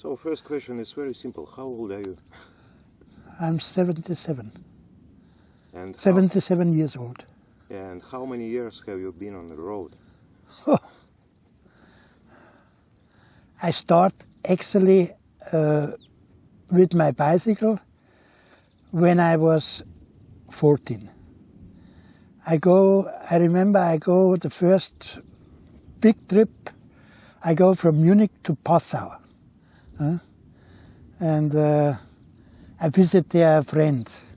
So first question is very simple. How old are you? I'm 77. And 77 years old. And how many years have you been on the road? I start actually with my bicycle when I was 14. I remember I go the first big trip, I go from Munich to Passau. And I visit their friends.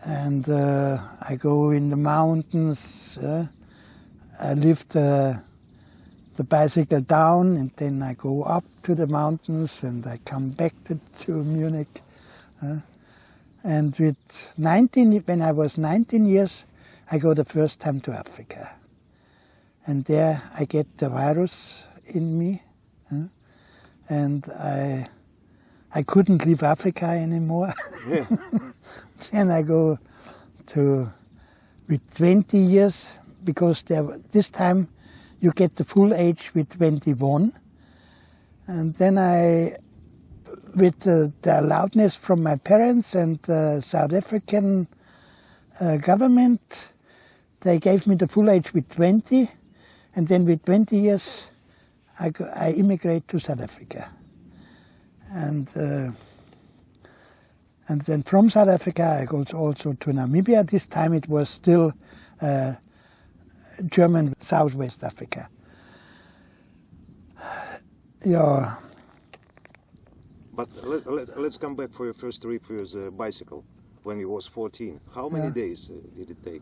And I go in the mountains. I lift the bicycle down, and then I go up to the mountains, and I come back to Munich. And with 19, when I was 19 years, I go the first time to Africa. And there I get the virus in me. And I couldn't leave Africa anymore. Yeah. Then I go with 20 years, because this time you get the full age with 21. And then with the loudness from my parents and the South African government, they gave me the full age with 20. And then with 20 years, I immigrate to South Africa. And then from South Africa, I go also to Namibia. This time it was still German Southwest Africa. Yeah. But let's come back for your first trip with a bicycle when you was 14. How many days did it take?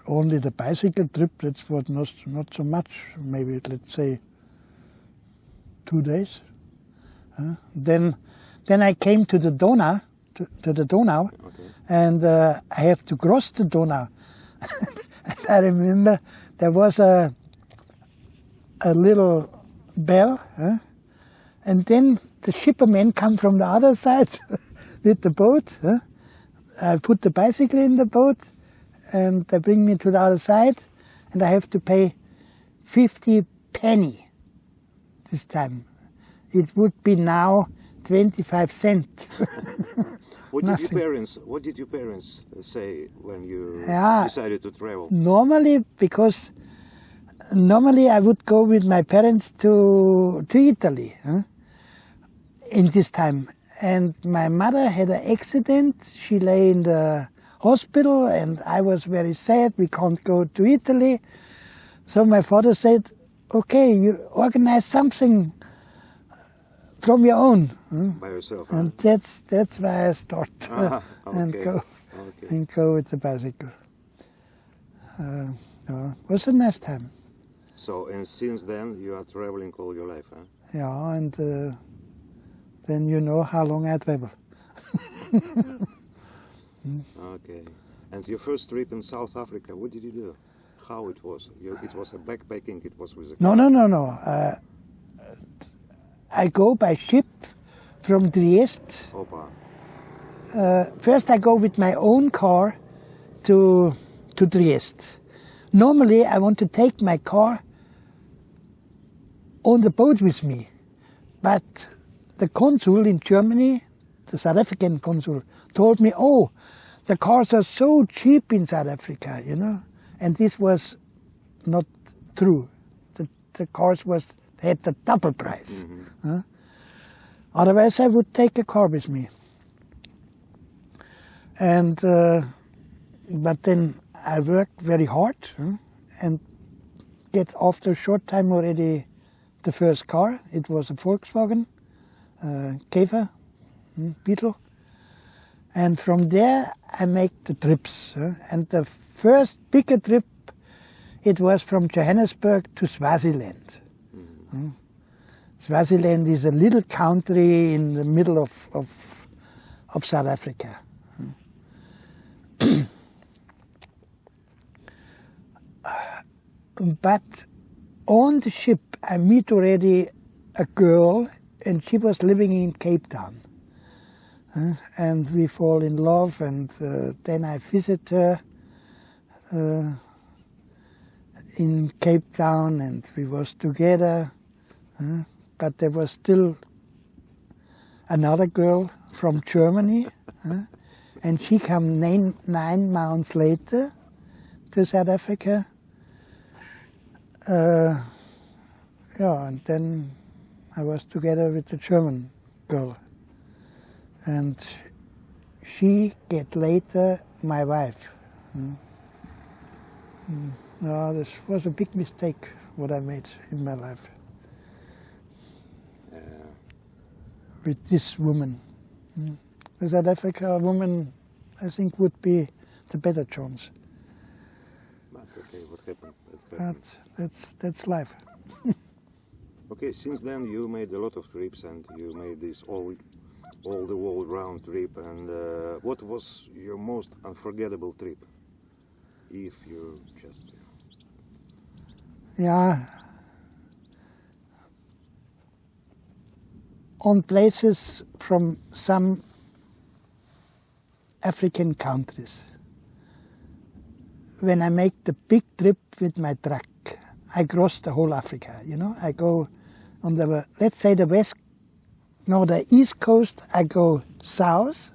Only the bicycle trip, that's what not so much. Maybe let's say 2 days. Then I came to the Donau, Okay. and I have to cross the Donau. And I remember there was a little bell, and then the shippermen come from the other side with the boat. I put the bicycle in the boat, and they bring me to the other side, and I have to pay 50 penny this time. It would be now 25 cents. What did your parents say when you decided to travel? Normally I would go with my parents to Italy in this time. And my mother had an accident. She lay in the hospital, and I was very sad. We can't go to Italy. So my father said, okay, you organize something from your own. By yourself. And that's why I start and go with the bicycle. It was a nice time. So, and since then you are traveling all your life, huh? Yeah, and then you know how long I travel. Okay. And your first trip in South Africa, what did you do? How it was? It was a backpacking, it was with a car? No. I go by ship from Trieste. Opa. First I go with my own car to Trieste. Normally I want to take my car on the boat with me, but the consul in Germany, the South African consul, told me, oh, the cars are so cheap in South Africa, and this was not true. The cars had the double price. Mm-hmm. Otherwise I would take a car with me. And but then I worked very hard and get after a short time already the first car. It was a Volkswagen Käfer, Beetle. And from there I make the trips. And the first bigger trip, it was from Johannesburg to Swaziland. Mm-hmm. Swaziland is a little country in the middle of South Africa. But on the ship I meet already a girl, and she was living in Cape Town. And we fall in love, and then I visit her in Cape Town, and we was together, but there was still another girl from Germany, and she came 9 months later to South Africa. And then I was together with the German girl, and she get later my wife. No, this was a big mistake what I made in my life with this woman. The South Africa woman, I think, would be the better chance. But okay, what happened? It happened. But that's life. Okay, since then you made a lot of trips, and you made this all the world round trip. And what was your most unforgettable trip? If you just... Yeah. On places from some African countries. When I make the big trip with my truck, I cross the whole Africa, you know. I go on the, let's say the east coast, I go south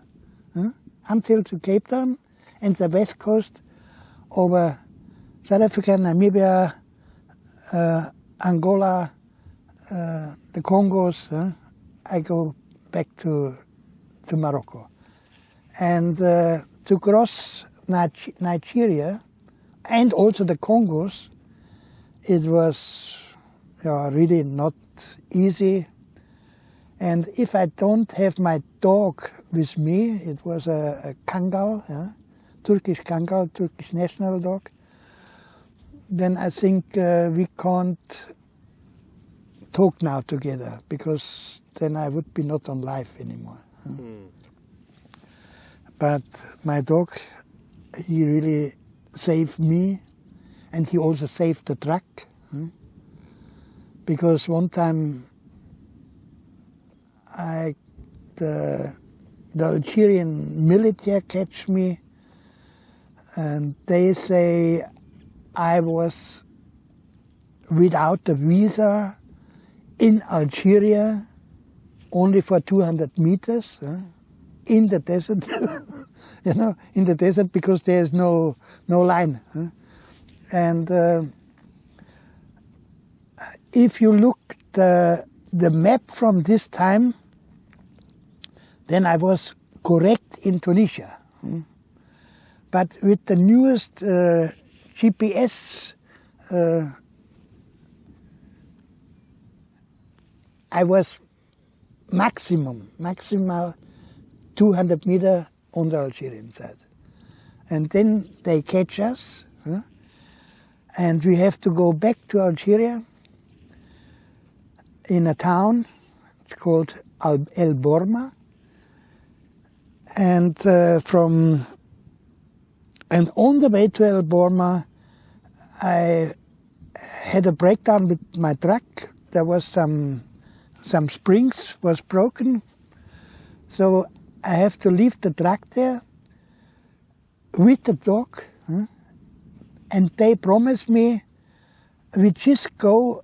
until to Cape Town, and the west coast over South Africa, Namibia, Angola, the Congos. I go back to Morocco. And to cross Nigeria and also the Congos, it was really not easy. And if I don't have my dog with me, it was a Kangal, Turkish Kangal, Turkish national dog, then I think we can't talk now together, because then I would be not on life anymore. But my dog, he really saved me, and he also saved the truck. Because one time the Algerian military catch me, and they say I was without a visa in Algeria only for 200 meters in the desert, in the desert, because there's no line. And if you look the map from this time, then I was correct in Tunisia. But with the newest GPS, I was maximal 200 meters on the Algerian side. And then they catch us, and we have to go back to Algeria in a town. It's called El Borma. And on the way to El Borma, I had a breakdown with my truck. There was some springs was broken, so I have to leave the truck there with the dog, and they promised me we just go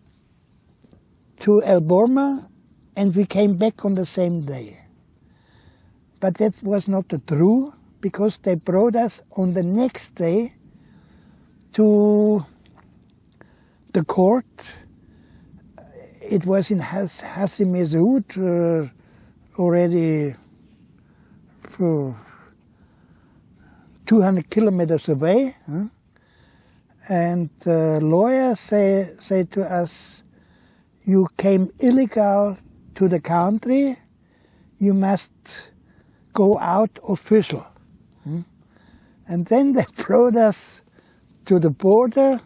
to El Borma and we came back on the same day. But that was not the true, because they brought us on the next day to the court. It was in Hassim Mesroud, already 200 kilometers away. And the lawyer say to us, you came illegal to the country, you must go out official. And then they brought us to the border,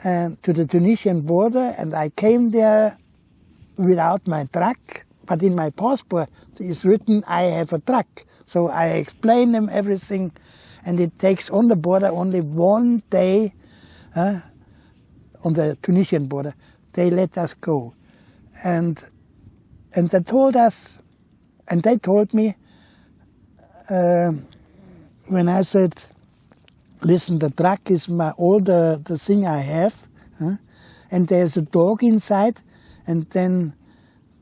and to the Tunisian border, and I came there without my truck, but in my passport is written I have a truck. So I explained them everything, and it takes on the border only 1 day, on the Tunisian border. They let us go. And they told us, and they told me, when I said, listen, the truck is all the thing I have, and there's a dog inside, and then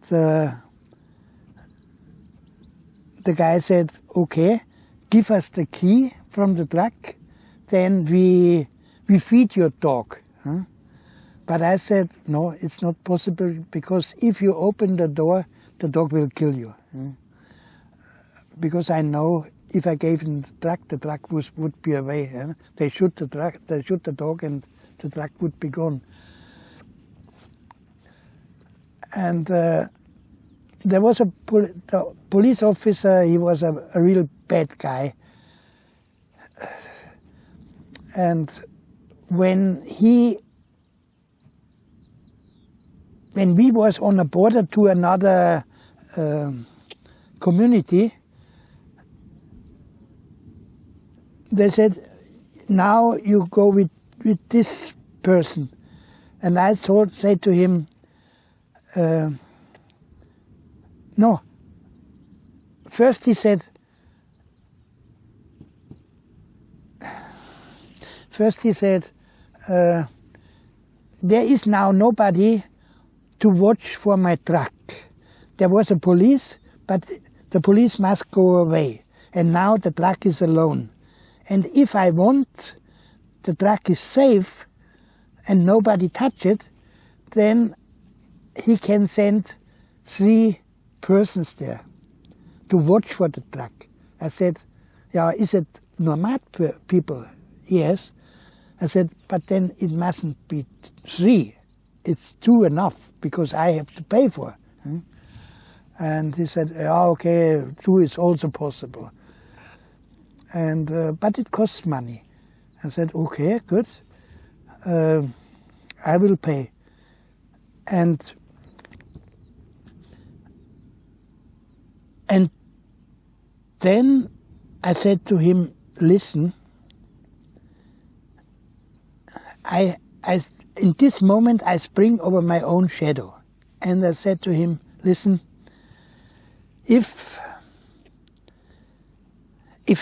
the guy said, okay, give us the key from the truck, then we feed your dog. But I said, no, it's not possible, because if you open the door, the dog will kill you. Because I know if I gave him the truck would be away. They shoot the truck, they shoot the dog, and the truck would be gone. And there was the police officer, he was a real bad guy. And when we was on a border to another community, they said, now you go with this person. And I said to him, no. First he said, there is now nobody to watch for my truck. There was a police, but the police must go away. And now the truck is alone. And if I want the truck is safe and nobody touch it, then he can send 3 persons there to watch for the truck. I said, yeah, is it nomad people? Yes. I said, but then it mustn't be 3. It's 2 enough, because I have to pay for. And he said, yeah, okay, 2 is also possible. And but it costs money. I said, okay, good. I will pay. And then I said to him, listen, in this moment I spring over my own shadow. And I said to him, listen, if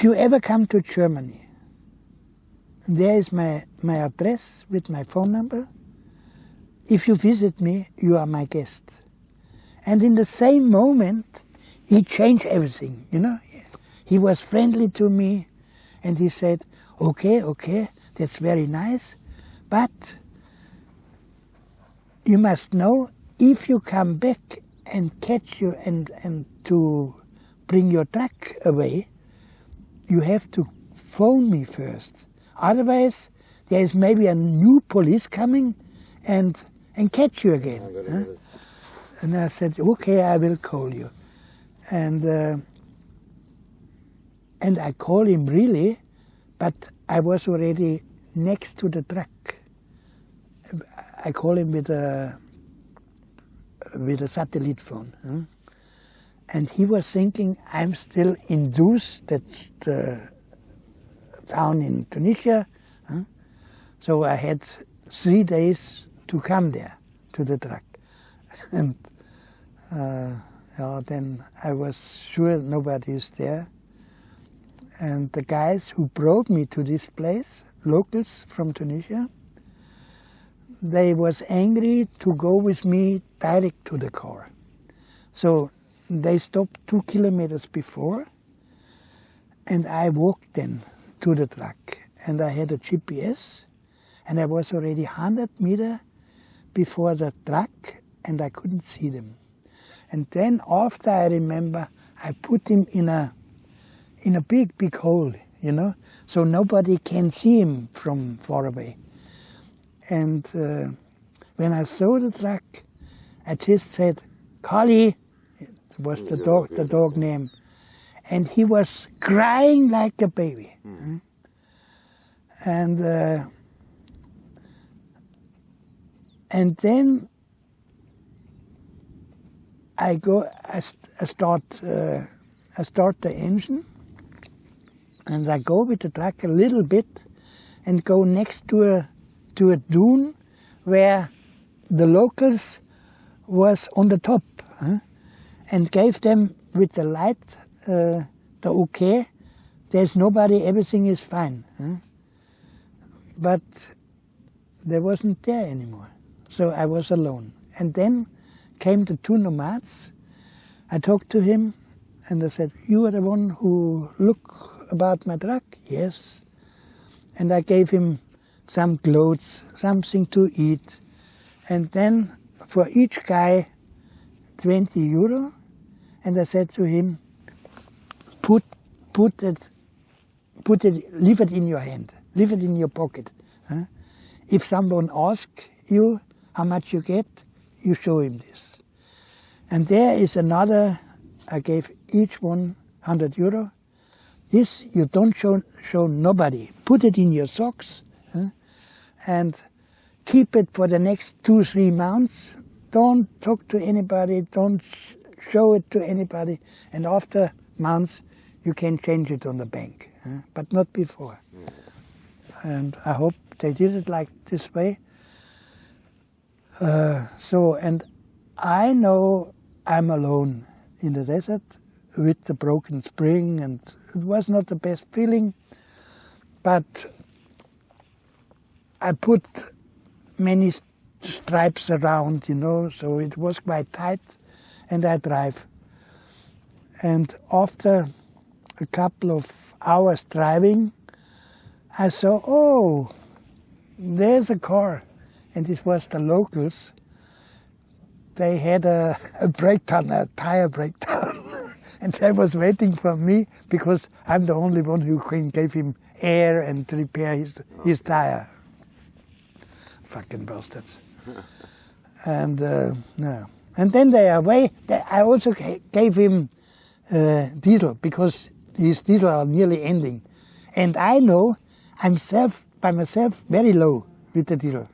you ever come to Germany, there is my address with my phone number. If you visit me, you are my guest. And in the same moment, he changed everything, you know. He was friendly to me, and he said, okay, that's very nice, but you must know, if you come back and catch you and to bring your truck away, you have to phone me first. Otherwise, there is maybe a new police coming and catch you again. And I said, okay, I will call you. And I call him really, but I was already next to the truck. I call him with a satellite phone. And he was thinking, I'm still in Dus, that's the town in Tunisia. So I had 3 days to come there, to the truck. And then I was sure nobody is there. And the guys who brought me to this place, locals from Tunisia, they was angry to go with me direct to the car. So they stopped 2 kilometers before, and I walked then to the truck. And I had a GPS, and I was already 100 meters before the truck, and I couldn't see them. And then after I remember, I put him in a big hole, you know, so nobody can see him from far away. And when I saw the truck, I just said, Karl, was the dog name, and he was crying like a baby. And then I start the engine, and I go with the truck a little bit, and go next to a dune where the locals was on the top, and gave them with the light the okay. There's nobody, everything is fine. but there wasn't there anymore. So I was alone. And then came the two nomads. I talked to him and I said, "You are the one who look about my truck?" "Yes." And I gave him some clothes, something to eat. And then for each guy, 20 euro. And I said to him, leave it in your hand, leave it in your pocket. Huh? If someone asks you how much you get, you show him this. And there is another, I gave each one 100 euro. This you don't show nobody. Put it in your socks, and keep it for the next 2-3 months. Don't talk to anybody, don't show it to anybody, and after months you can change it on the bank, but not before. And I hope they did it like this way. And I know I'm alone in the desert with the broken spring, and it was not the best feeling, but I put many stripes around, so it was quite tight, and I drive. And after a couple of hours driving, I saw, oh, there's a car, and this was the locals. They had a breakdown, a tire breakdown, and they was waiting for me because I'm the only one who can give him air and repair his tire. Fucking bastards. And no. And then they are away. I also gave him diesel because his diesel are nearly ending. And I know I'm by myself very low with the diesel.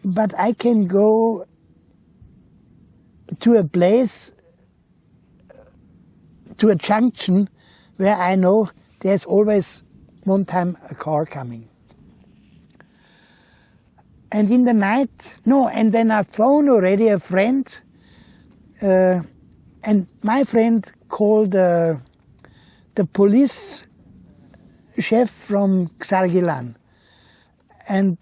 But I can go to a place, to a junction where I know there's always one time a car coming. And in the night, and then I phone already a friend, and my friend called the police chef from Xargilan. And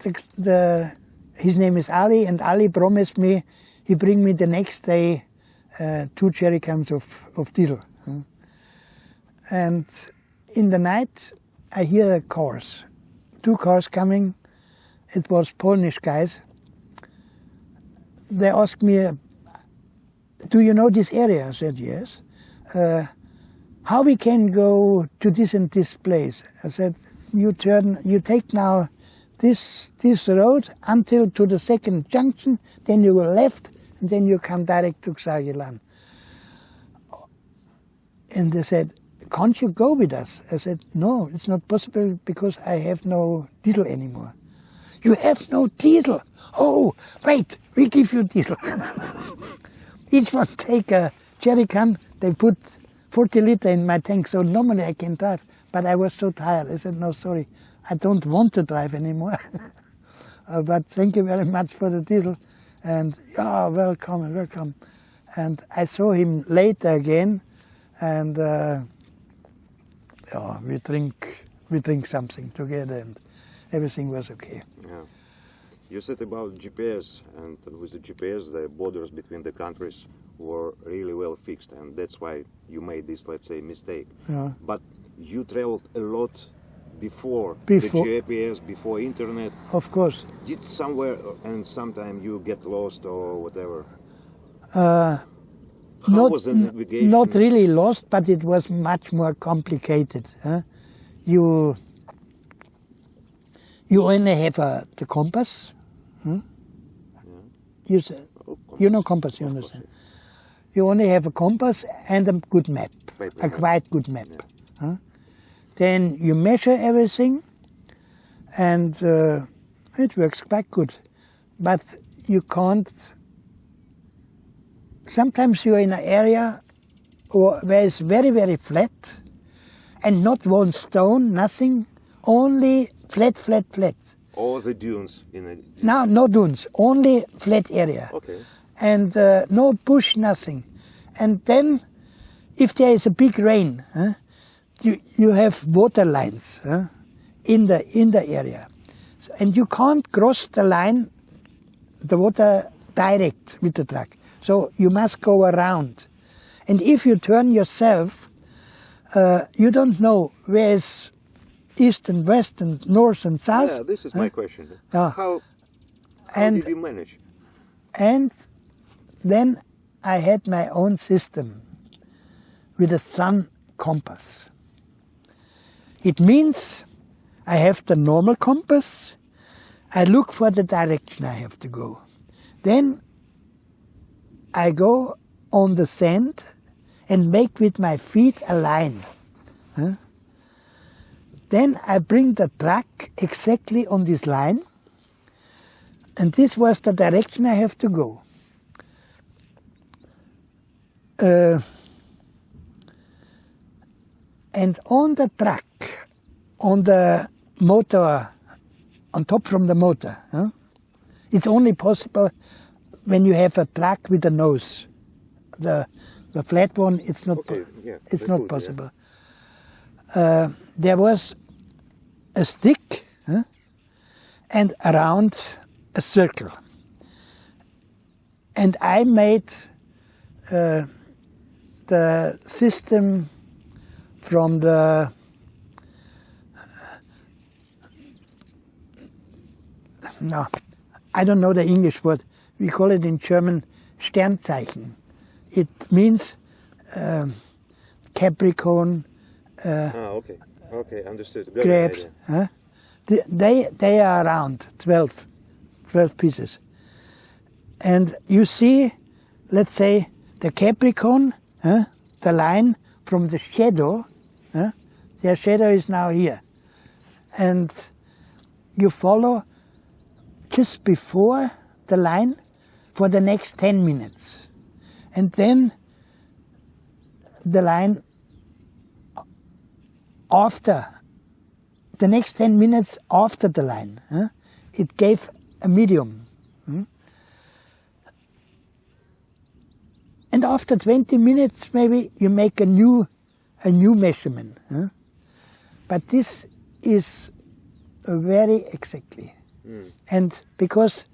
his name is Ali, and Ali promised me he bring me the next day 2 jerry cans of diesel. And in the night, I hear cars, 2 cars coming. It was Polish guys. They asked me, "Do you know this area?" I said, "Yes." "How we can go to this and this place?" I said, you take now this road until to the second junction, then you go left, and then you come direct to Xargilan. And they said, "Can't you go with us?" I said, "No, it's not possible because I have no diesel anymore." "You have no diesel? Oh, wait, we give you diesel." Each one take a jerry can, they put 40 liter in my tank, so normally I can drive. But I was so tired, I said, "No, sorry, I don't want to drive anymore." But thank you very much for the diesel. And welcome. And I saw him later again, and we drink something together, and everything was okay. Yeah. You said about GPS, and with the GPS, the borders between the countries were really well fixed, and that's why you made this, let's say, mistake. Yeah. But you traveled a lot before the GPS, before internet. Of course. Did somewhere and sometime you get lost or whatever? How was the navigation? Not really lost, but it was much more complicated. You only have the compass. You know compass, you understand. You only have a compass and a good map, quite good map. Yeah. Then you measure everything, and it works quite good. But you can't. Sometimes you're in an area where it's very, very flat, and not one stone, nothing, only flat. All the dunes in it? No dunes, only flat area. Okay. And no bush, nothing. And then, if there is a big rain, you have water lines in the area, so, and you can't cross the line, the water direct with the truck. So you must go around, and if you turn yourself, you don't know where is east and west and north and south. Yeah, this is my question. Yeah. How And did you manage? And then I had my own system with a sun compass. It means I have the normal compass. I look for the direction I have to go. Then I go on the sand and make with my feet a line. Then I bring the truck exactly on this line, and this was the direction I have to go. And on the truck, on the motor, on top from the motor, it's only possible when you have a truck with a nose. The flat one, it's not. Okay, yeah, it's the not hood, possible. There was a stick and around a circle, and I made the system from the no, I don't know the English word. We call it in German Sternzeichen. It means Capricorn, Okay, okay, understood. Got grapes. an idea. They are around 12 pieces. And you see, let's say, the Capricorn, the line from the shadow, their shadow is now here. And you follow just before the line for the next 10 minutes. And then the line after, the next 10 minutes after the line, it gave a medium. And after 20 minutes, maybe you make a new measurement. But this is very exactly. And because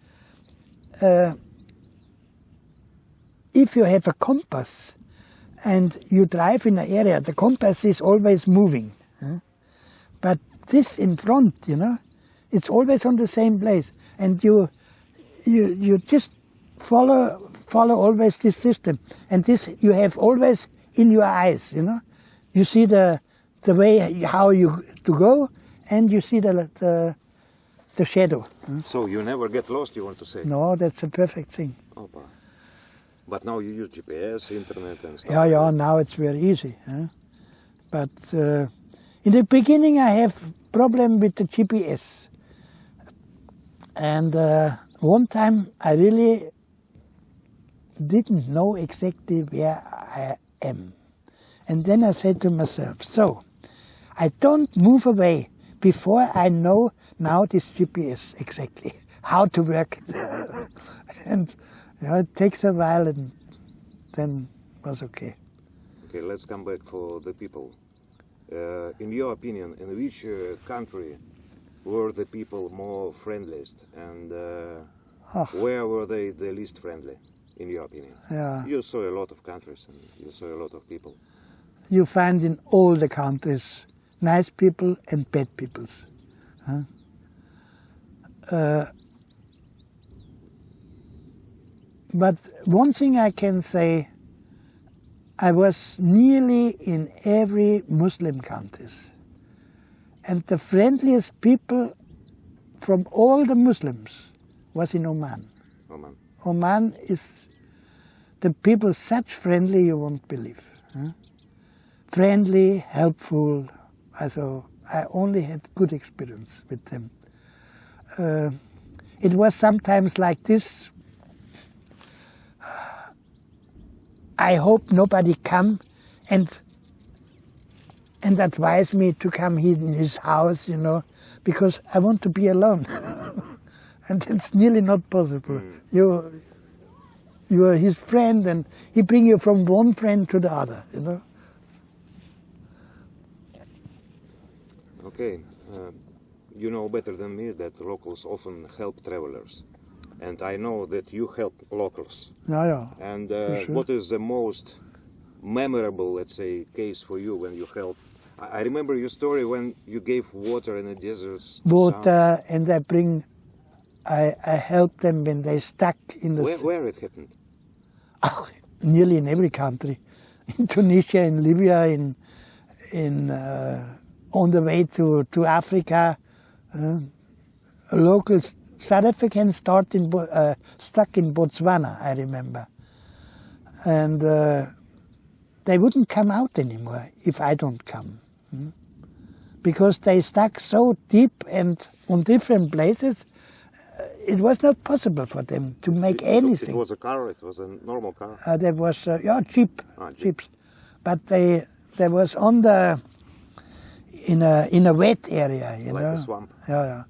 if you have a compass and you drive in an area, the compass is always moving. But this in front, it's always on the same place. And you just follow always this system. And this you have always in your eyes, You see the way how you to go, and you see the shadow. So you never get lost, you want to say? No, that's a perfect thing. Opa. But now you use GPS, internet and stuff. Yeah, now it's very easy. But in the beginning I have problem with the GPS. And one time I really didn't know exactly where I am. And then I said to myself, so I don't move away before I know now this GPS exactly, how to work. And it takes a while, and then it was okay. Okay, let's come back for the people. In your opinion, in which country were the people more friendliest, and where were they the least friendly, in your opinion? Yeah. You saw a lot of countries, and you saw a lot of people. You find in all the countries nice people and bad peoples. But one thing I can say, I was nearly in every Muslim countries. And the friendliest people from all the Muslims was in Oman. Oman. Oman is the people such friendly you won't believe. Friendly, helpful. Also, I only had good experience with them. It was sometimes like this. I hope nobody come and advise me to come here in his house, because I want to be alone. And it's nearly not possible. You are his friend, and he bring you from one friend to the other, Okay. You know better than me that locals often help travelers. And I know that you help locals. Yeah. And sure. what is the most memorable, let's say, case for you when you help? I remember your story when you gave water in the deserts. Water, and I helped them when they stuck in the... Where it happened? Oh, nearly in every country. In Tunisia, in Libya, on the way to Africa. Locals, South Africans stuck in Botswana, I remember. And they wouldn't come out anymore if I don't come. Because they stuck so deep and on different places, it was not possible for them to make anything. It was a car, it was a normal car? There was, jeep. Jeeps. But they was on in a wet area, you know. Like a swamp. Yeah.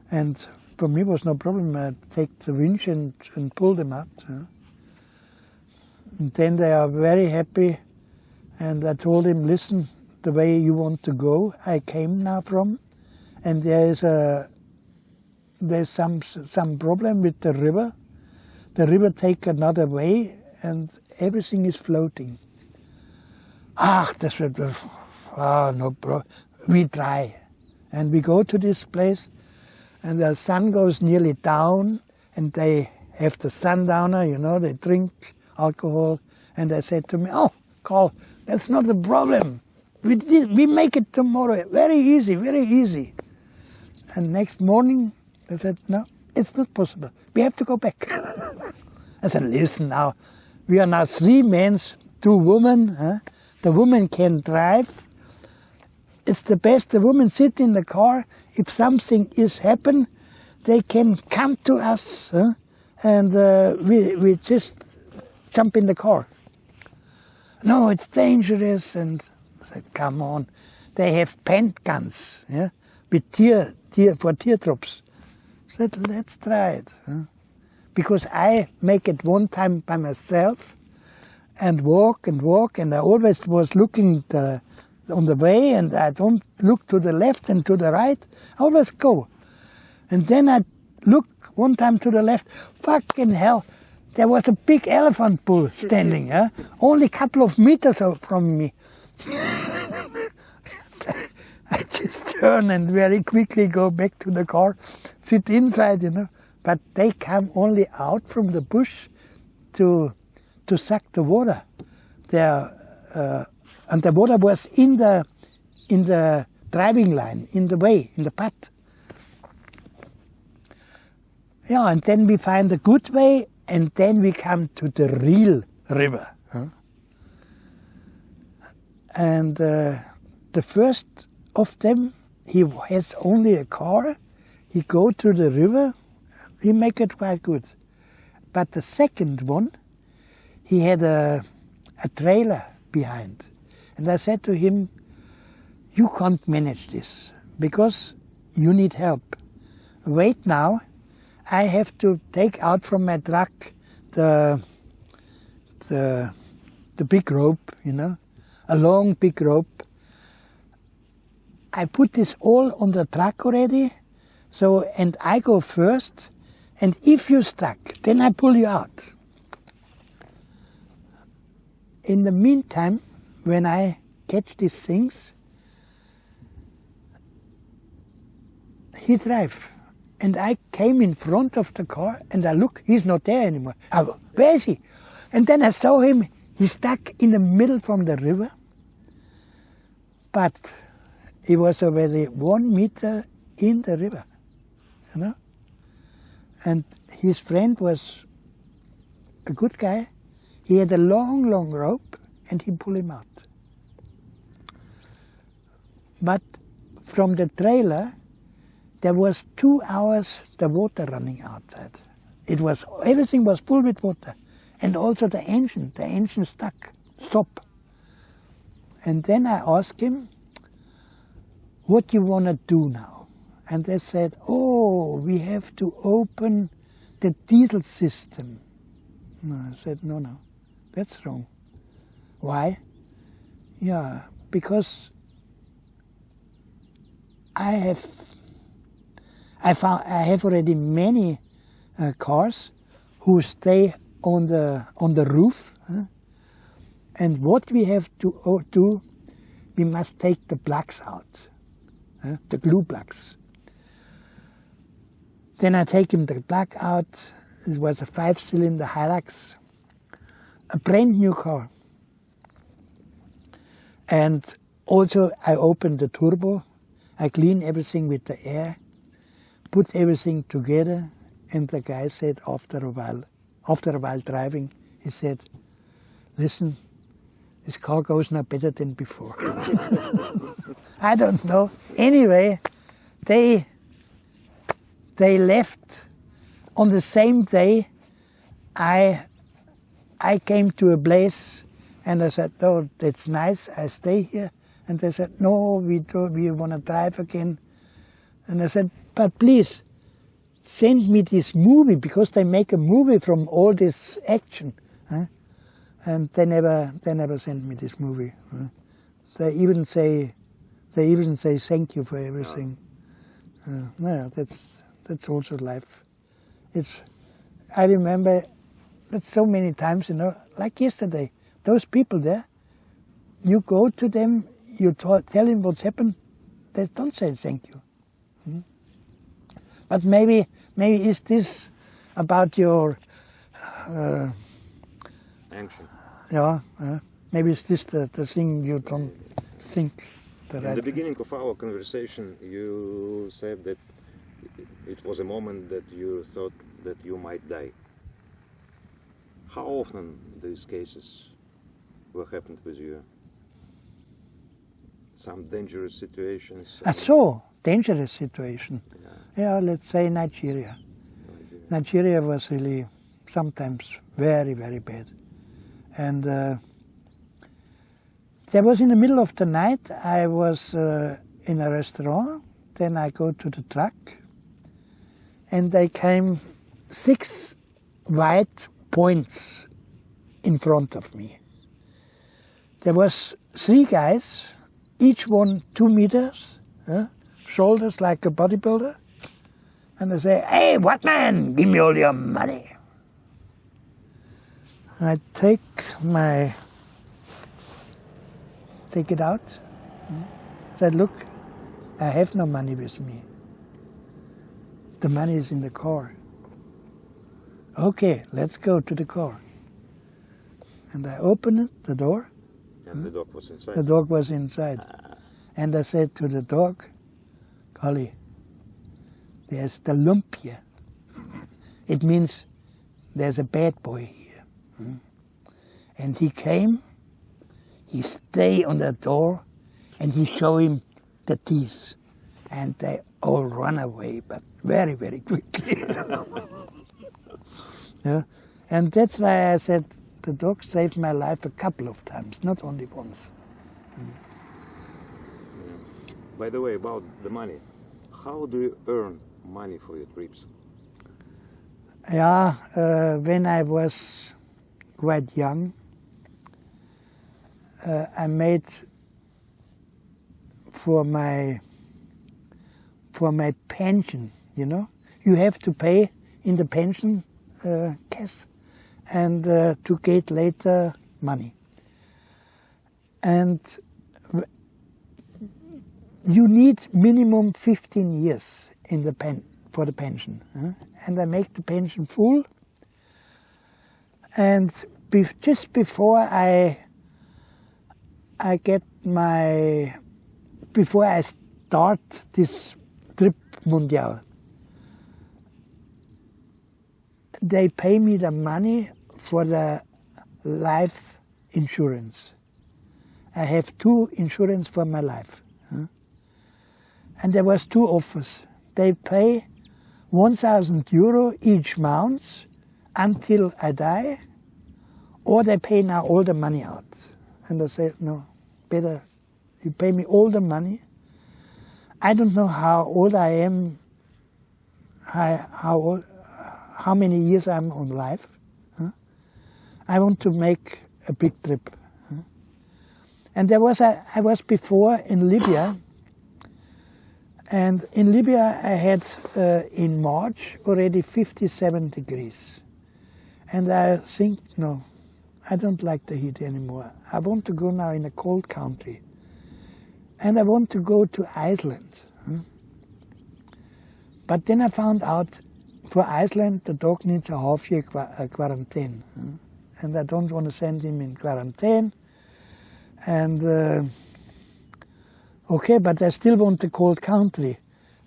And for me it was no problem. I take the winch and pull them out. And then they are very happy. And I told him, listen, the way you want to go, I came now from, and there's some problem with the river. The river take another way, and everything is floating. No problem. We try, and we go to this place, and the sun goes nearly down, and they have the sundowner, you know, they drink alcohol, and they said to me, "Oh, Karl, that's not the problem. We make it tomorrow. Very easy, very easy." And next morning, they said, "No, it's not possible. We have to go back." I said, "Listen now, we are now 3 men, 2 women. Huh? The woman can drive. It's the best. The women sit in the car. If something is happen, they can come to us, and we just jump in the car." "No, it's dangerous." And I said, "Come on, they have pent guns, with for teardrops." I said, "Let's try it." Because I make it one time by myself and walk, and I always was looking on the way, and I don't look to the left and to the right. I always go. And then I look one time to the left. Fucking hell, there was a big elephant bull standing, only a couple of meters from me. I just turn and very quickly go back to the car, sit inside, But they come only out from the bush to suck the water. And the water was in the driving line, in the way, in the path. Yeah, and then we find a good way, and then we come to the real river. And the first of them, he has only a car. He go to the river. He make it quite good. But the second one, he had a trailer behind. And I said to him, "You can't manage this because you need help. Wait now, I have to take out from my truck the big rope, a long big rope. I put this all on the truck already, and I go first, and if you're stuck, then I pull you out." In the meantime, when I catch these things, he drive. And I came in front of the car, and I look, he's not there anymore. Where is he? And then I saw him, he's stuck in the middle from the river. But he was already 1 meter in the river, And his friend was a good guy. He had a long, long rope, and he pulled him out. But from the trailer, there was 2 hours the water running outside. Everything was full with water, and also the engine stop. And then I asked him, "What do you want to do now?" And they said, "Oh, we have to open the diesel system." No, I said, no, that's wrong. Why? Yeah, because I have already many cars who stay on the roof, and what we have to do, we must take the plugs out, the glue plugs. Then I take the plug out. It was a 5-cylinder Hilux, a brand new car. And also I open the turbo, I clean everything with the air, put everything together, and the guy said after a while driving, he said, listen, this car goes now better than before. I don't know. Anyway, they left on the same day. I came to a place and I said, oh, that's nice, I stay here. And they said, no, we want to drive again. And I said, but please, send me this movie, because they make a movie from all this action. And they never sent me this movie. They even say thank you for everything. No, that's also life. I remember that so many times, like yesterday, those people there, you go to them, you tell them what's happened, they don't say thank you. But maybe is this about your action? Yeah, maybe it's this the thing you don't think. In the beginning of our conversation, you said that it was a moment that you thought that you might die. How often these cases were happened with you? Some dangerous situations? So dangerous situation. Yeah, let's say Nigeria. Nigeria was really sometimes very, very bad. And there was in the middle of the night, I was in a restaurant, then I go to the truck, and they came 6 white points in front of me. There was 3 guys, each one 2 meters, shoulders like a bodybuilder, and they say, hey, what man, give me all your money. I take it out, said, look, I have no money with me. The money is in the car. Okay, let's go to the car. And I opened the door. And the dog was inside. The dog was inside. And I said to the dog, Karl, there's the lump here. It means there's a bad boy here. And he came, he stayed on the door, and he showed him the teeth. And they all run away, but very, very quickly. Yeah? And that's why I said the dog saved my life a couple of times, not only once. By the way, about the money, how do you earn money for your trips? Yeah, when I was quite young, I made for my pension, you have to pay in the pension cash and to get later money. And you need minimum 15 years in the for the pension. And I make the pension full. And just before I start this trip mondial, they pay me the money for the life insurance. I have 2 insurance for my life. And there was 2 offers. They pay 1,000 euro each month until I die, or they pay now all the money out. And I said, no, better you pay me all the money. I don't know how old I am, how many years I'm on life. I want to make a big trip. And I was before in Libya, And in Libya I had in March already 57 degrees. And I think, no, I don't like the heat anymore. I want to go now in a cold country. And I want to go to Iceland. But then I found out for Iceland the dog needs a half-year quarantine. And I don't want to send him in quarantine. And okay, but I still want the cold country.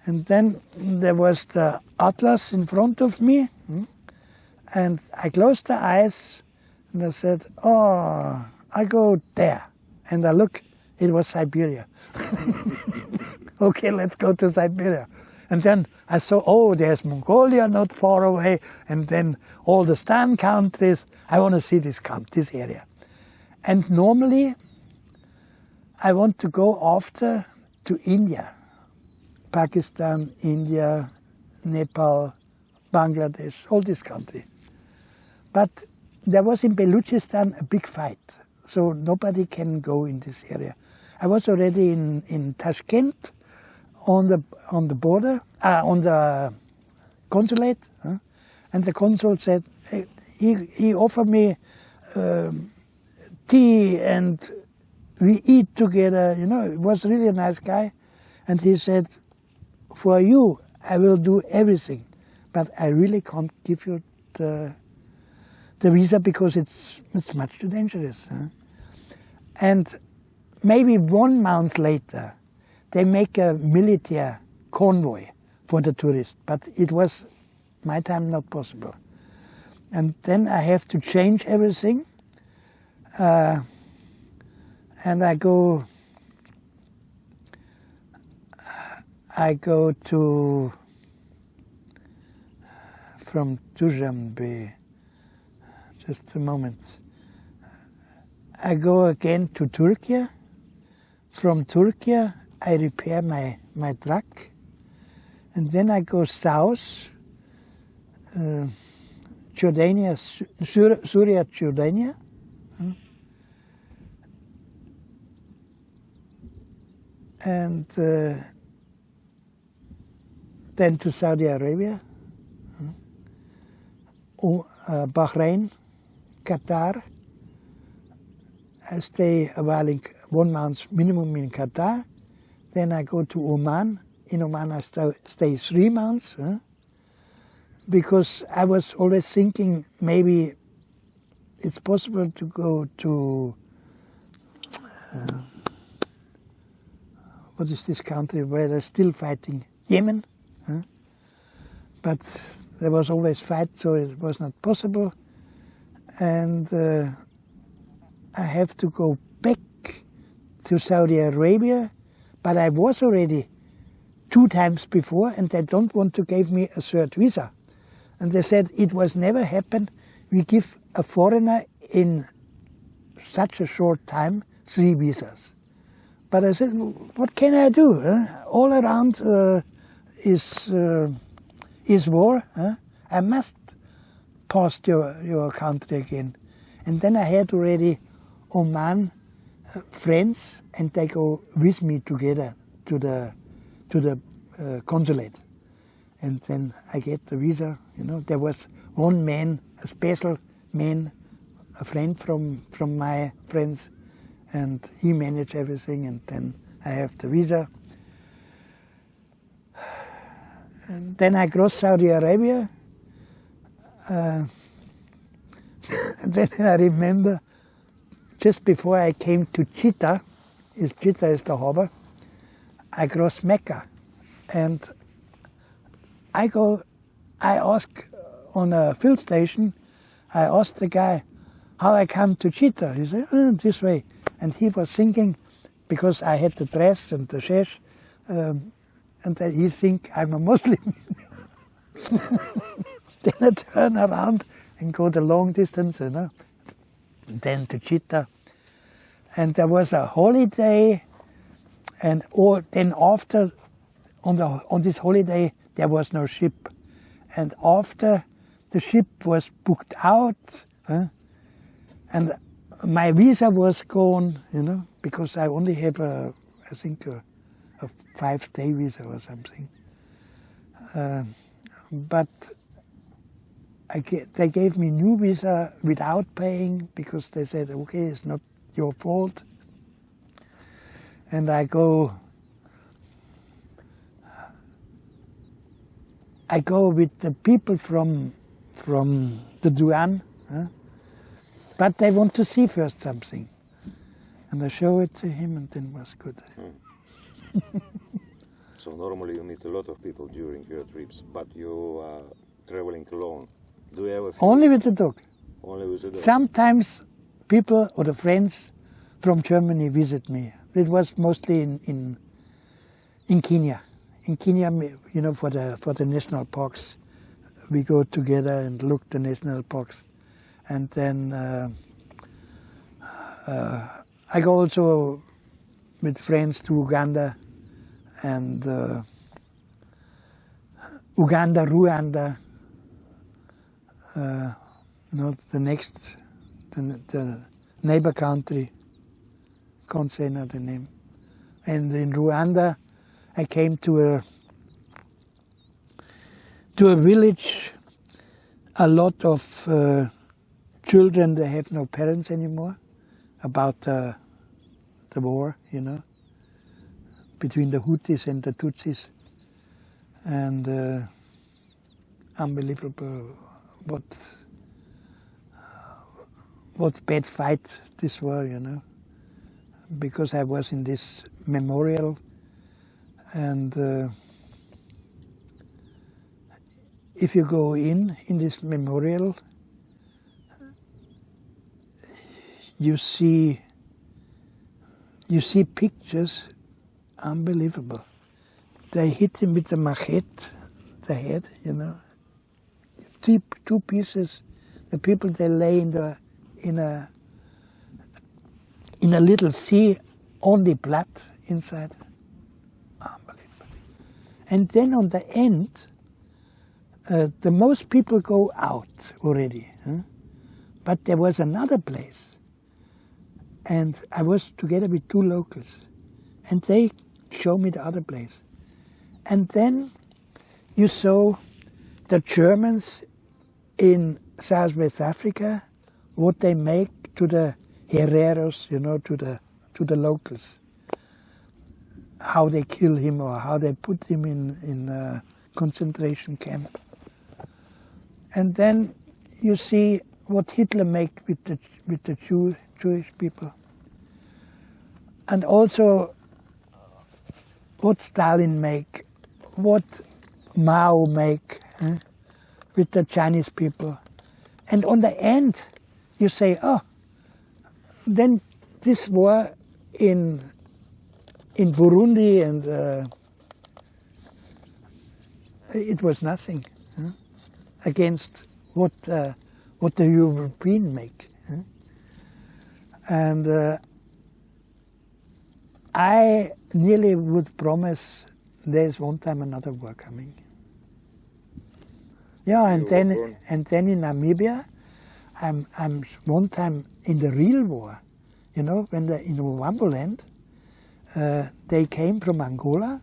And then there was the atlas in front of me. And I closed the eyes and I said, oh, I go there. And I look, it was Siberia. Okay, let's go to Siberia. And then I saw, oh, there's Mongolia not far away, and then all the Stan countries. I want to see this area. And normally, I want to go after to India, Pakistan, India, Nepal, Bangladesh, all these countries. But there was in Balochistan a big fight, so nobody can go in this area. I was already in Tashkent on the border, on the consulate, and the consul said, he offered me tea and we eat together, you know, he was really a nice guy. And he said, for you, I will do everything, but I really can't give you the visa because it's much too dangerous. And maybe 1 month later, they make a military convoy for the tourists, but it was my time not possible. And then I have to change everything, and I go to from Dushanbe. Just a moment. I go again to Turkey. From Turkey, I repair my truck, and then I go south, Jordania, Syria, Jordania. And then to Saudi Arabia, Bahrain, Qatar. I stay a while 1 month minimum in Qatar. Then I go to Oman. In Oman I stay 3 months. Because I was always thinking maybe it's possible to go to, what is this country where they're still fighting? Yemen. But there was always fight, so it was not possible. And I have to go back to Saudi Arabia, but I was already 2 times before, and they don't want to give me a third visa. And they said it was never happened. We give a foreigner in such a short time 3 visas. But I said, what can I do? All around is war. I must pass your country again. And then I had already Oman friends, and they go with me together to the consulate. And then I get the visa. You know, there was one man, a special man, a friend from my friends, and he managed everything. And then I have the visa. And then I cross Saudi Arabia. And then I remember, just before I came to Jeddah is the harbor, I crossed Mecca. And I ask on a field station, I asked the guy how I come to Jeddah. He said, this way. And he was thinking, because I had the dress and the shesh, and that he think I'm a Muslim. Then I turn around and go the long distance, you know, and then to Jeddah. And there was a holiday, and then after, on this holiday, there was no ship. And after the ship was booked out, and my visa was gone, you know, because I only have I think a a 5-day visa or something. But they gave me new visa without paying because they said, okay, it's not your fault. And I go with the people from the Duan, but they want to see first something. And I show it to him, and then it was good. So normally you meet a lot of people during your trips, but you are traveling alone. Do you ever feel Only with the dog. only with the dog? Sometimes people or the friends from Germany visit me. It was mostly in Kenya. In Kenya, you know, for the national parks, we go together and look the national parks, and then I go also with friends to Uganda and Rwanda. Not the next, the neighbor country. Can't say another name. And in Rwanda, I came to a village. A lot of children, they have no parents anymore. About the war, you know, between the Hutus and the Tutsis, and unbelievable what bad fight this were, you know, because I was in this memorial, and if you go in this memorial, you see pictures, unbelievable. They hit him with the machete, the head, you know. Two pieces. The people, they lay in a little sea, only blood inside. Unbelievable. And then on the end, the most people go out already. But there was another place. And I was together with 2 locals. And they showed me the other place. And then you saw the Germans in Southwest Africa, what they make to the hereros, you know, to the locals. How they kill him or how they put him in a concentration camp. And then you see what Hitler made with the Jewish people. And also what Stalin make, what Mao make with the Chinese people. And on the end, you say, oh, then this war in Burundi, and it was nothing against what the European make. And I nearly would promise there's one time another war coming. Yeah, and then in Namibia, I'm one time in the real war. You know, when in Wamboland, they came from Angola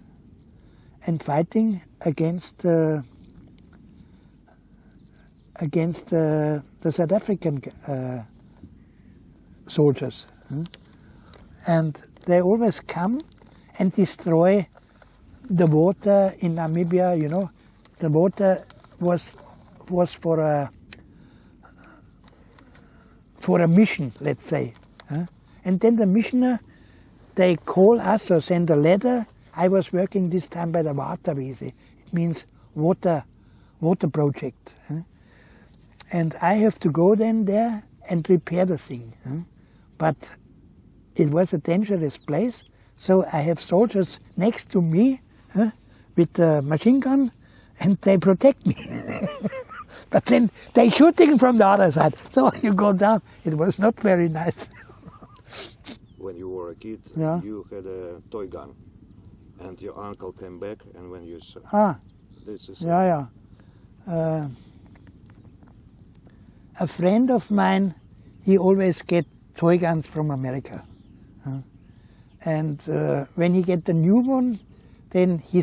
and fighting against the South African soldiers. And they always come and destroy the water in Namibia, you know. The water was for a mission, let's say. And then the missioner, they call us or send a letter. I was working this time by the Waterwiese. It means water project. And I have to go then there and repair the thing. But it was a dangerous place, so I have soldiers next to me with a machine gun, and they protect me. But then they shooting from the other side, so you go down. It was not very nice. When you were a kid, you had a toy gun, and your uncle came back, and when you saw this is a friend of mine, he always get toy guns from America. And when he get the new one, then he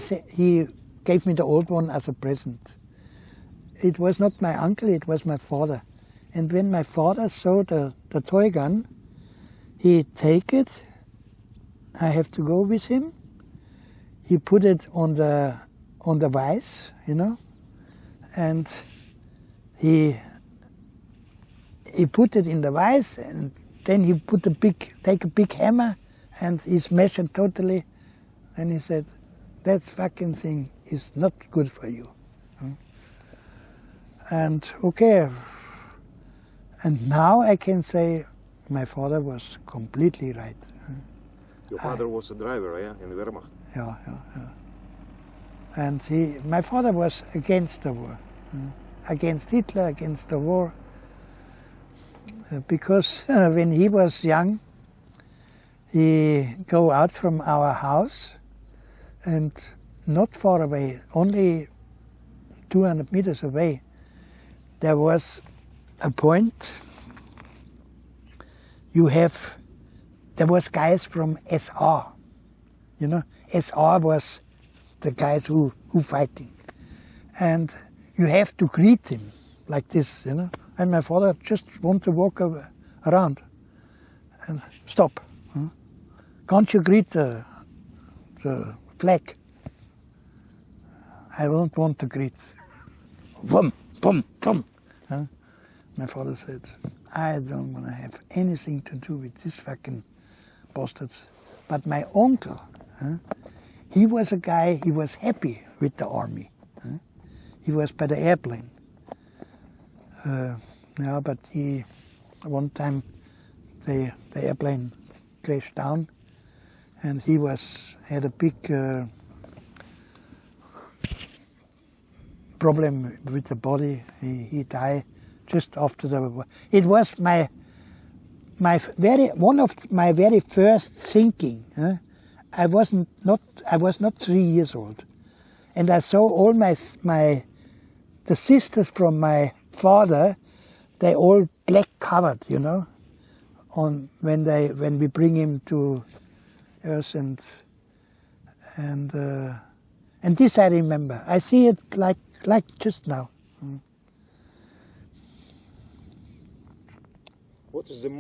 gave me the old one as a present. It was not my uncle, it was my father. And when my father saw the toy gun, he take it, I have to go with him. He put it on the vise, you know, and he put it in the vise, and then he take a big hammer, and he smashed it totally. And he said, that fucking thing is not good for you. And okay, and now I can say my father was completely right. Your father was a driver, yeah, in the Wehrmacht? Yeah. And my father was against the war, against Hitler, against the war. Because when he was young, he go out from our house, and not far away, only 200 meters away, there was a point. There was guys from SR, you know. SR was the guys who fighting, and you have to greet him like this, you know. And my father just want to walk around and stop. Can't you greet the flag? I don't want to greet. Vum, vum, vum. My father said, I don't want to have anything to do with these fucking bastards. But my uncle, he was a guy, he was happy with the army. He was by the airplane. Yeah, but one time the airplane crashed down, and he had a big problem with the body. He died just after the war. It was one of my very first thinking. I was not 3 years old, and I saw all the sisters from my father. They all black covered, you know, when we bring him to us, and this I remember. I see it like just now. What is the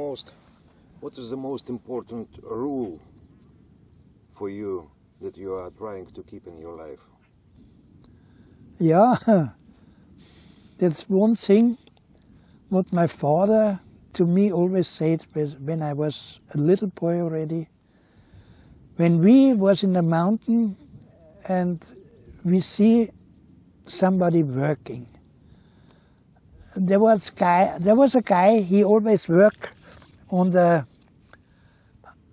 most important rule for you that you are trying to keep in your life? Yeah, that's one thing what my father to me always said when I was a little boy already. When we was in the mountain and we see somebody working, there was a guy, he always worked on the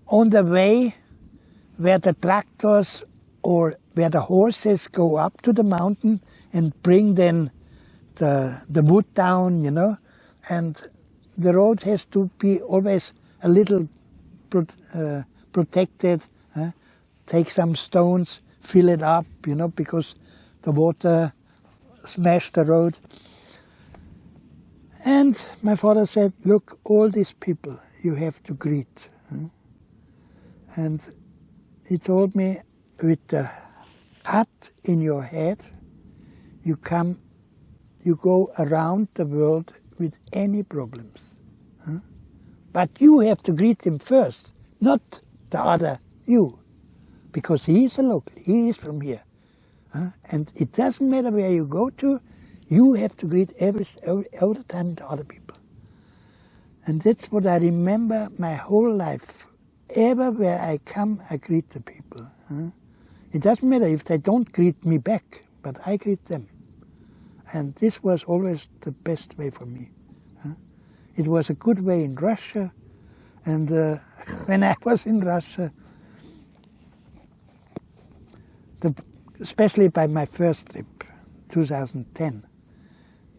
way where the tractors or where the horses go up to the mountain and bring then the wood down, you know, and the road has to be always a little protected. Take some stones, fill it up, you know, because the water smashed the road. And my father said, look, all these people you have to greet. And he told me, with the hat in your head, you go around the world with any problems. But you have to greet him first, not the other you. Because he is a local, he is from here. And it doesn't matter where you go to, you have to greet all the time the other people. And that's what I remember my whole life. Everywhere I come, I greet the people. It doesn't matter if they don't greet me back, but I greet them. And this was always the best way for me. It was a good way in Russia, and when I was in Russia, especially by my first trip, 2010,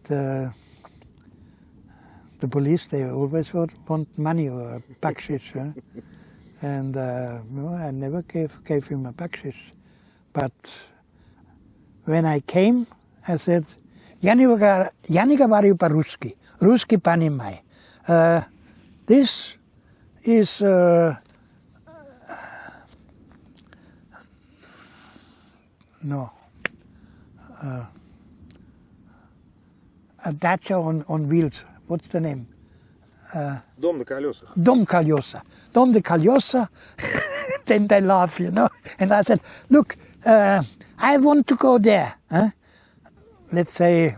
the police, they always want money or bakshish, and no, I never gave him a bakshish. But when I came, I said, "Я не говорю по-русски, русский понимаю. This is no. A dacha on wheels. What's the name? Дом на колесах. Dom Kalyosa. Dom de Kalyosa. Then they laugh, you know. And I said, look, I want to go there. Huh? Let's say,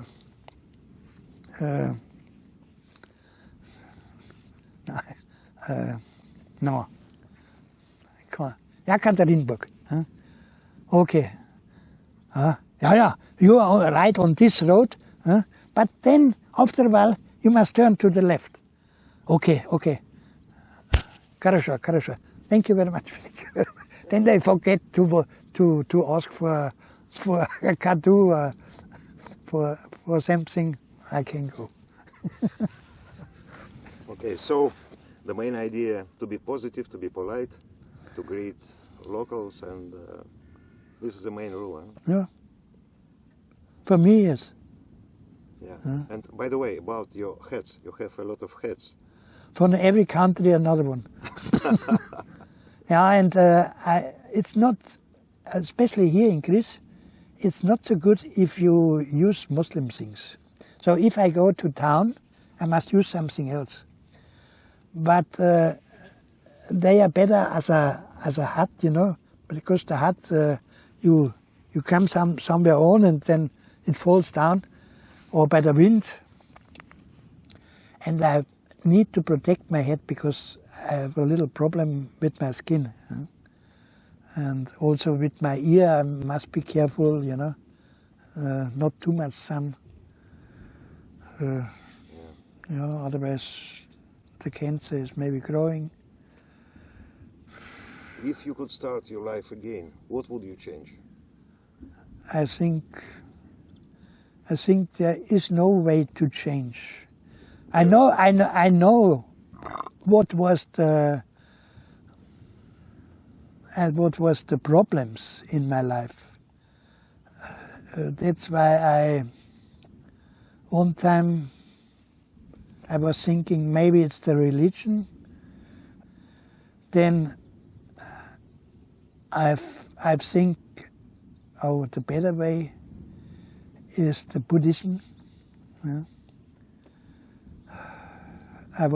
no. Jekaterinburg. Huh? Okay. Yeah, you are right on this road. Huh? But then, after a while, you must turn to the left. Okay. Хорошо. Thank you very much. Then they forget to ask for a kadu, for something I can go. Okay, so the main idea to be positive, to be polite, to greet locals, and this is the main rule. Huh? Yeah. For me, yes. Yeah. And by the way, about your hats, you have a lot of hats. From every country, another one. Yeah, and it's not, especially here in Greece, it's not so good if you use Muslim things. So if I go to town, I must use something else. But they are better as a hat, you know, because the hat, you come somewhere on and then it falls down, or by the wind. And I need to protect my head because I have a little problem with my skin. And also with my ear, I must be careful, you know, not too much sun. You know, otherwise the cancer is maybe growing. If you could start your life again, what would you change? I think there is no way to change. I know what was the problems in my life. That's why one time I was thinking maybe it's the religion. Then I think, the better way is the Buddhism. Yeah. I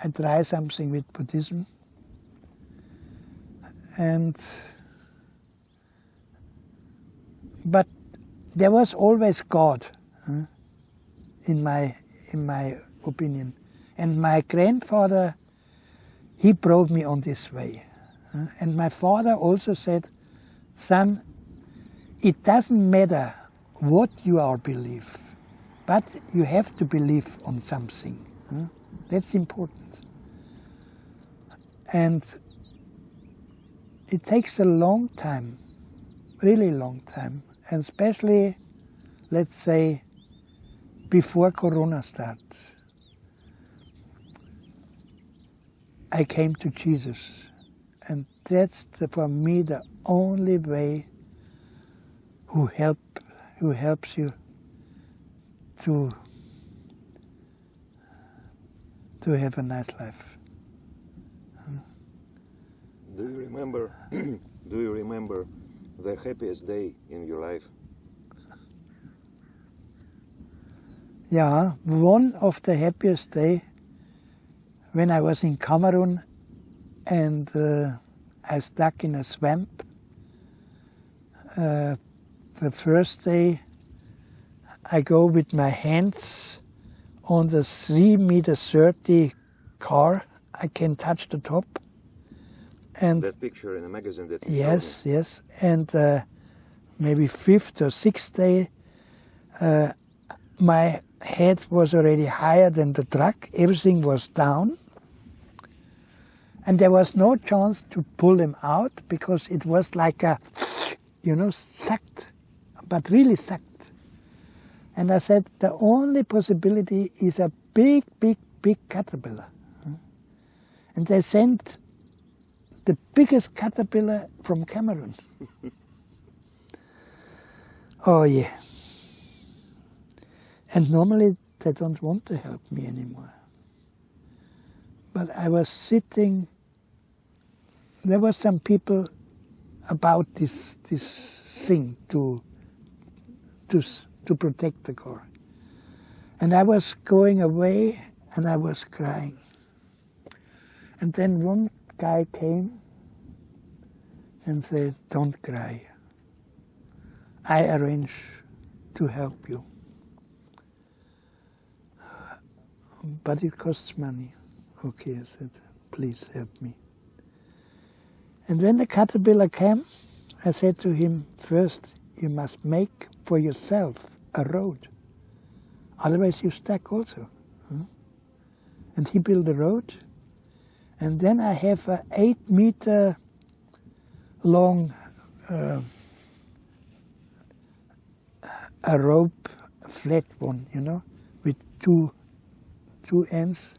try something with Buddhism, but there was always God, in my opinion, and my grandfather, he brought me on this way, and my father also said, son, it doesn't matter what you are believe, but you have to believe on something. That's important. And it takes a long time, really long time, and especially, let's say, before Corona starts. I came to Jesus, and that's for me the only way who helps you to have a nice life. Do you remember the happiest day in your life? Yeah, one of the happiest day when I was in Cameroon and I stuck in a swamp. The first day I go with my hands on the 3.30 meter car. I can touch the top. And that picture in a magazine that you yes, yes. And maybe fifth or sixth day, my head was already higher than the truck. Everything was down. And there was no chance to pull him out because it was like a, sucked, but really sucked. And I said, the only possibility is a big, big, big caterpillar. And they sent the biggest caterpillar from Cameroon. Oh, yeah. And normally they don't want to help me anymore. But I was sitting, there were some people about this thing to protect the car. And I was going away and I was crying. And then one guy came and said, "Don't cry. I arrange to help you. But it costs money." Okay, I said, "Please help me." And when the caterpillar came, I said to him, "First you must make for yourself a road. Otherwise you're stuck also." And he built a road. And then I have a 8-meter long a rope, a flat one, you know, with two ends.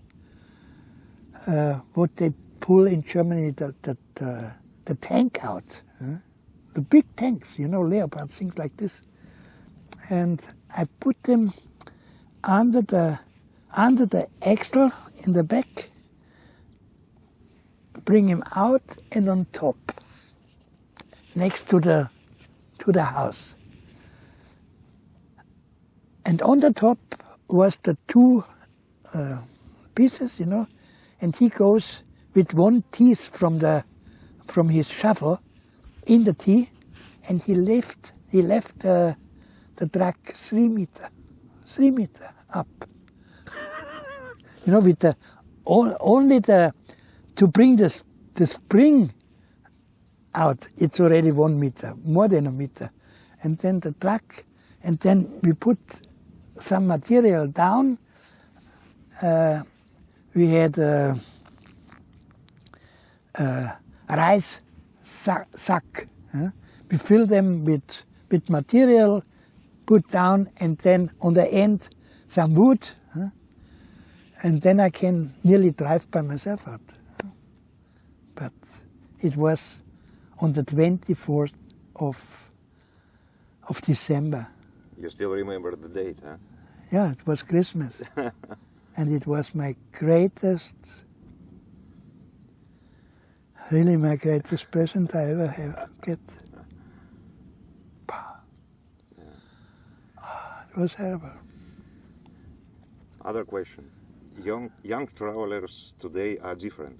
What they pull in Germany, the tank out, the big tanks, you know, Leopard, things like this. And I put them under the axle in the back, bring him out, and on top, next to the house. And on the top was the two pieces, you know, and he goes with one teeth from his shovel in the T, and he left the truck 3 meter up. You know, with only to bring the spring out, it's already 1 meter, more than a meter. And then the truck, and then we put some material down. We had a rice sack. We fill them with material, put down, and then on the end some wood. And then I can nearly drive by myself out. But it was on the 24th of December. You still remember the date, huh? Yeah, it was Christmas. And it was my greatest, really my greatest present I ever get. It was terrible. Other question. Young travelers today are different.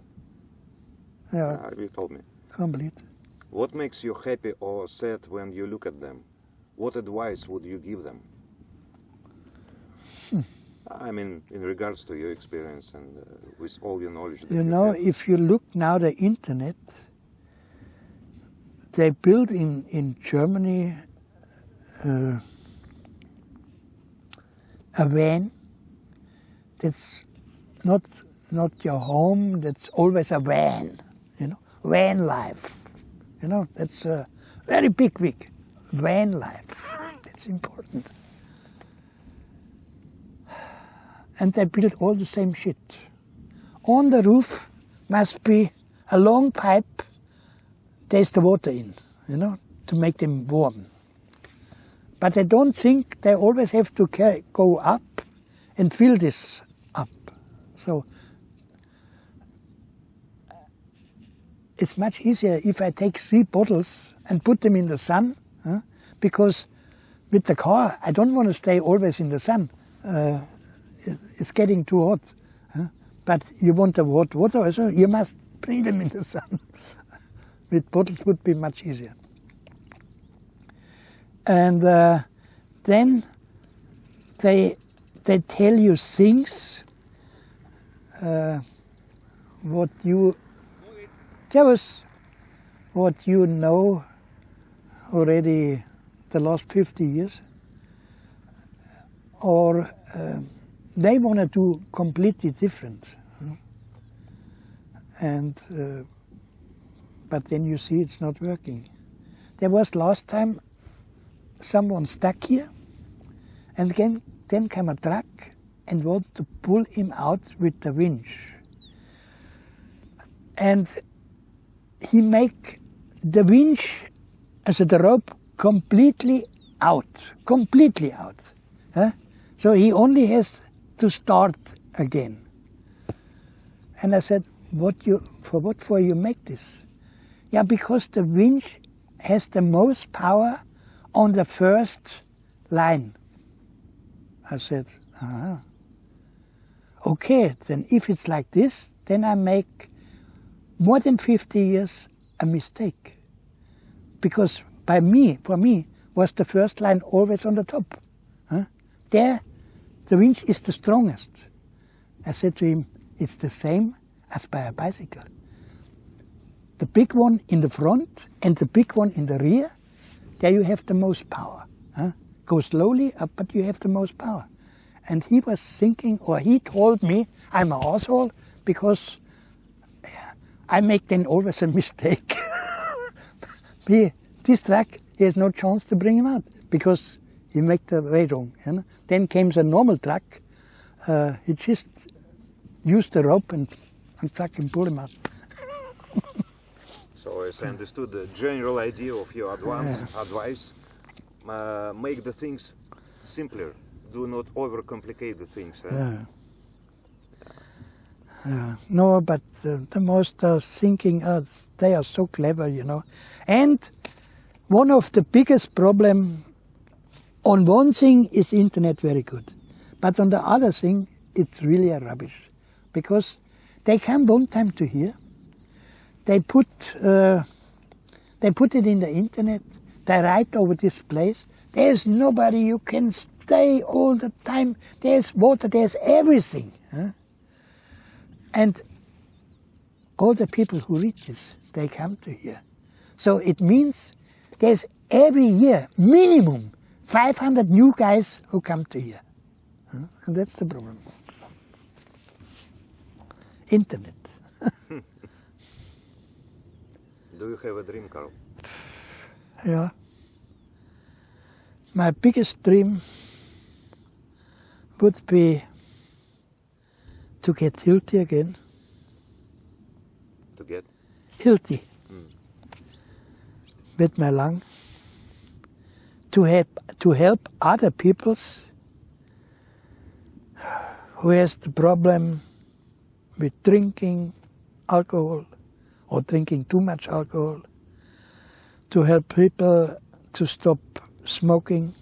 Yeah, You told me. complete. What makes you happy or sad when you look at them? What advice would you give them? I mean, in regards to your experience and with all your knowledge. That You know, have. if you look now the internet, they built in Germany a van that's not your home, that's always a van, you know, van life. You know, that's a very big van life. That's important. And they built all the same shit. On the roof must be a long pipe, there's the water in, you know, to make them warm. But I don't think they always have to go up and fill this up. So it's much easier if I take 3 bottles and put them in the sun, because with the car I don't want to stay always in the sun. It's getting too hot. But you want the hot water also, you must bring them in the sun. With bottles would be much easier. And then they tell you things what you know already the last 50 years, or they want to do completely different. And but then you see it's not working. There was last time someone stuck here, and then came a truck and wanted to pull him out with the winch. And he make the winch, also the rope, completely out. So he only has to start again. And I said, for what for you make this? Yeah, because the winch has the most power on the first line. I said, okay, then if it's like this, then I make more than 50 years a mistake. Because for me, was the first line always on the top. There, the winch is the strongest. I said to him, it's the same as by a bicycle. The big one in the front and the big one in the rear, there you have the most power. Go slowly up, but you have the most power. And he was thinking, or he told me, I'm an asshole because I make then always a mistake. This truck, he has no chance to bring him out because he make the way wrong. Then came the normal truck. He just used the rope and tuck and pull him out. So as I understood the general idea of your advice, make the things simpler. Do not overcomplicate the things. No, but the most thinking, they are so clever, And one of the biggest problem on one thing is internet very good, but on the other thing, it's really a rubbish, because they come one time to here, they put it in the internet, they write over this place, there's nobody, you can stay all the time, there's water, there's everything. And all the people who read this, they come to here. So it means there's every year minimum 500 new guys who come to here. And that's the problem. Internet. Do you have a dream, Karl? Yeah. My biggest dream would be to get healthy again. To get? Healthy. With my lung. To help other peoples who has the problem with drinking alcohol or drinking too much alcohol. To help people to stop smoking.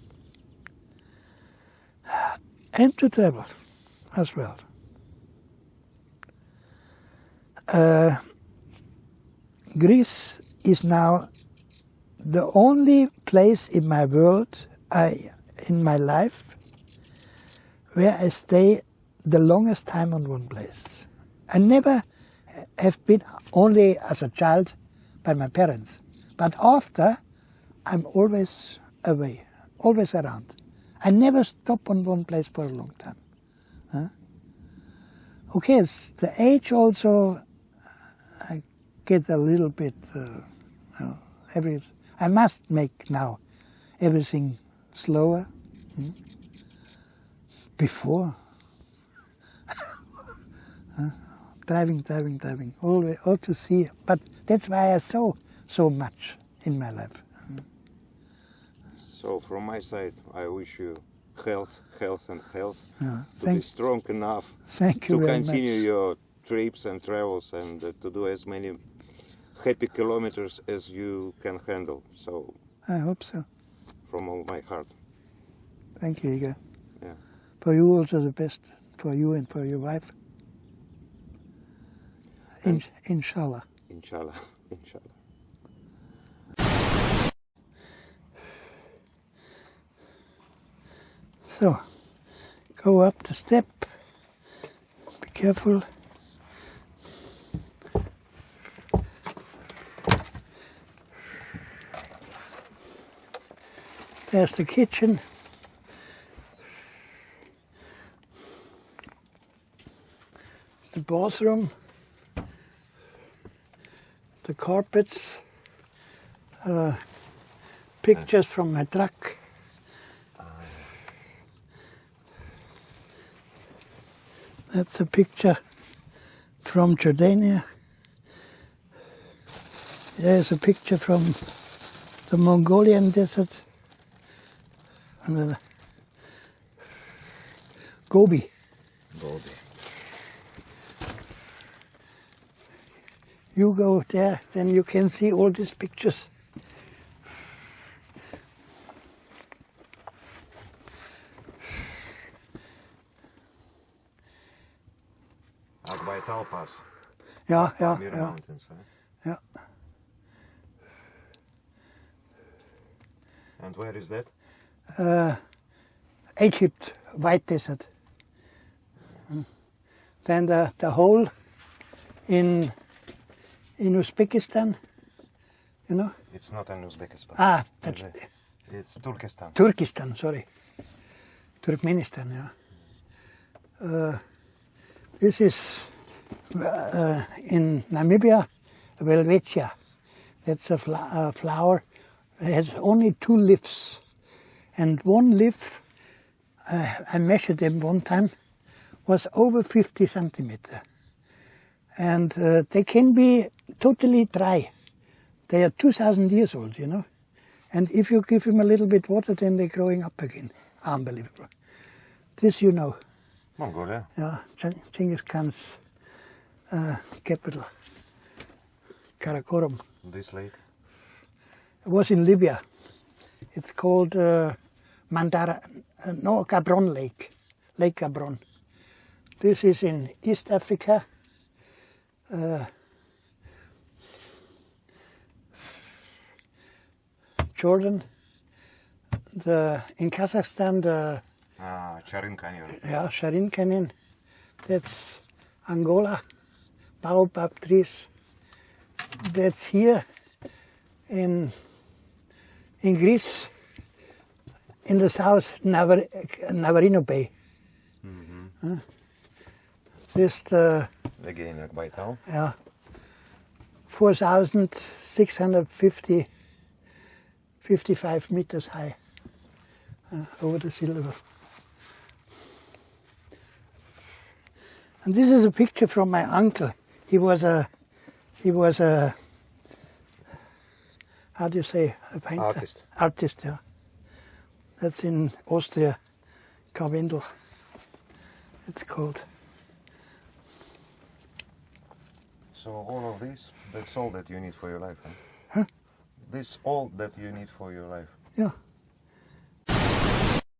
And to travel as well. Greece is now the only place in my world, in my life, where I stay the longest time on one place. I never have been only as a child by my parents, but after I'm always away, always around. I never stop on one place for a long time. Okay, it's the age also. I get a little bit. I must make now everything slower. Before, driving, always all to see. But that's why I saw so much in my life. So from my side, I wish you health, and health. To be strong enough to continue your trips and travels and to do as many happy kilometers as you can handle. So I hope so. From all my heart. Thank you, Igor. Yeah. For you also the best, for you and for your wife. Inshallah. Inshallah. Inshallah. So, go up the step. Be careful. There's the kitchen. The bathroom. The carpets. Pictures from my truck. That's a picture from Jordania. There's a picture from the Mongolian desert. And then Gobi. You go there, then you can see all these pictures Baital Pass. Yeah, yeah, Pamir yeah, Mountains. Huh? yeah. And where is that? Egypt, White Desert. Then the hole in Uzbekistan, you know? It's not in Uzbekistan. Ah, that's It's Turkestan. Turkestan, sorry. Turkmenistan, yeah. This is in Namibia, Welwitschia. That's a flower. It has only 2 leaves. And one leaf, I measured them one time, was over 50 centimeter. And they can be totally dry. They are 2,000 years old, you know. And if you give them a little bit water, then they're growing up again. Unbelievable. This you know. Mongolia. Yeah, Genghis Khan's capital, Karakorum. This lake. It was in Libya. It's called Gabron Lake, Lake Gabron. This is in East Africa. Jordan. In Kazakhstan, Charin Canyon. Sharin Canyon. That's Angola, baobab trees. That's here in Greece, in the south, Navarino Bay. Mm-hmm. This Again, like Baital. 4,655 meters high over the sea level. And this is a picture from my uncle. He was a how do you say, a painter? Artist. Artist, yeah. That's in Austria, Karwendel, it's called. So all of this, that's all that you need for your life, huh? Huh? This all that you need for your life. Yeah.